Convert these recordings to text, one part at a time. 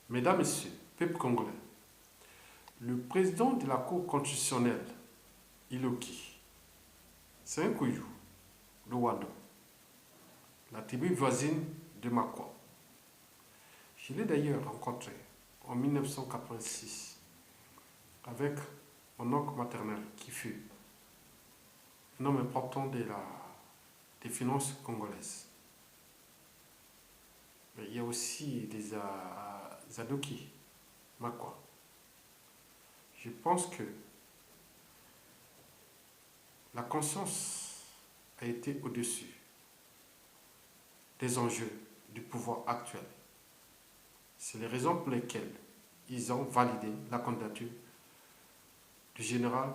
Mesdames, Messieurs, peuple congolais, le président de la Cour constitutionnelle, Iloki, c'est un couillou, le Wado, la tribu voisine de Makwa. Je l'ai d'ailleurs rencontré en 1986 avec mon oncle maternel qui fut un homme important des finances congolaises. Mais il y a aussi des Zadoki, Makwa. Je pense que la conscience a été au-dessus des enjeux du pouvoir actuel. C'est les raisons pour lesquelles ils ont validé la candidature du général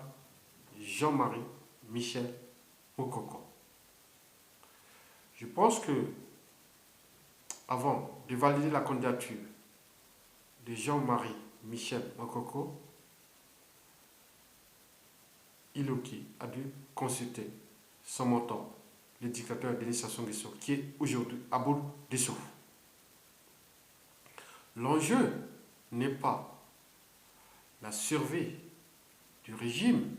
Jean-Marie Michel Mokoko. Je pense que avant de valider la candidature de Jean-Marie Michel Mokoko, Iloki a dû consulter son mentor, le dictateur Denis Sassou Nguesso, qui est aujourd'hui à bout de souffle. L'enjeu n'est pas la survie du régime,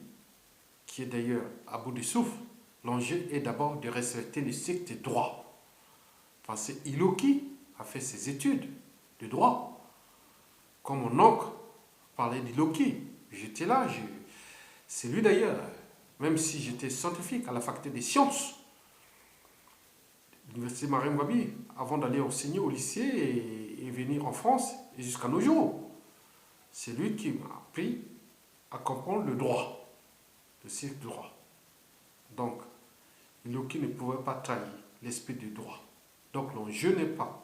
qui est d'ailleurs à bout de souffle. L'enjeu est d'abord de respecter le cycle des droits. Parce que Iloki a fait ses études de droit. Comme mon oncle parlait d'Iloki, j'étais là. C'est lui d'ailleurs, même si j'étais scientifique à la faculté des sciences, l'université Marine Wabi, avant d'aller enseigner au lycée et venir en France, et jusqu'à nos jours. C'est lui qui m'a appris à comprendre le droit, le cycle du droit. Donc, Iloki ne pouvait pas trahir l'esprit du droit. Donc, l'enjeu n'est pas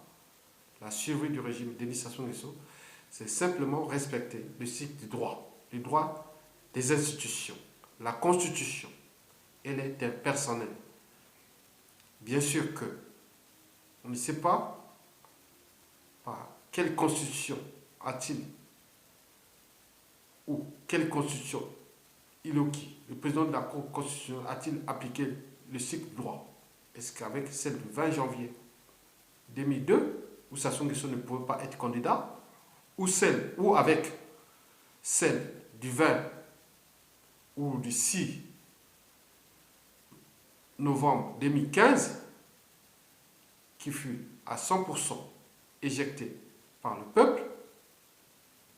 la survie du régime Denis Sassou Nguesso, c'est simplement respecter le cycle du droit, le droit des institutions. La Constitution, elle est impersonnelle. Bien sûr que on ne sait pas par quelle Constitution a-t-il ou quelle Constitution Iloki, le président de la Cour constitutionnelle, a-t-il appliqué le cycle du droit? Est-ce qu'avec celle du 20 janvier 2002, où Sassou Nguesso ne pouvait pas être candidat, ou avec celle du 20 ou du 6 novembre 2015, qui fut à 100% éjecté par le peuple.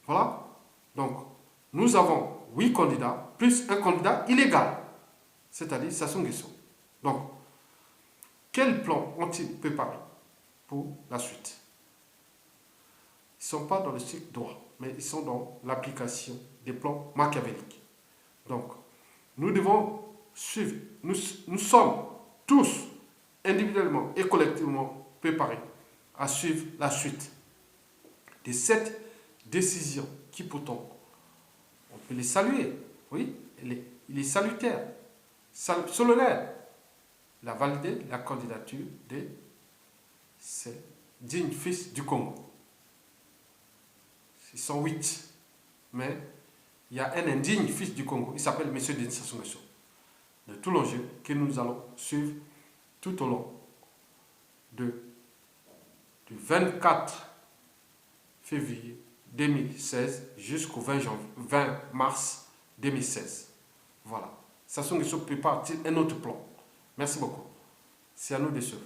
Voilà. Donc, nous avons 8 candidats, plus un candidat illégal, c'est-à-dire Sassou Nguesso. Donc, quel plan ont-ils préparé pour la suite? Ils ne sont pas dans le cycle droit, mais ils sont dans l'application des plans machiavéliques. Donc, nous devons suivre, nous sommes tous, individuellement et collectivement, préparés à suivre la suite de cette décision qui pourtant, on peut les saluer, oui, il est salutaire, solennel. Il a validé la candidature de ces dignes fils du Congo. Ils sont 8, mais il y a un indigne fils du Congo, il s'appelle M. Denis Sassou Nguesso. De tout l'enjeu que nous allons suivre tout au long du 24 février 2016 jusqu'au 20 mars 2016. Voilà. Sassou Nguesso prépare-t-il un autre plan? Merci beaucoup. C'est à nous de suivre.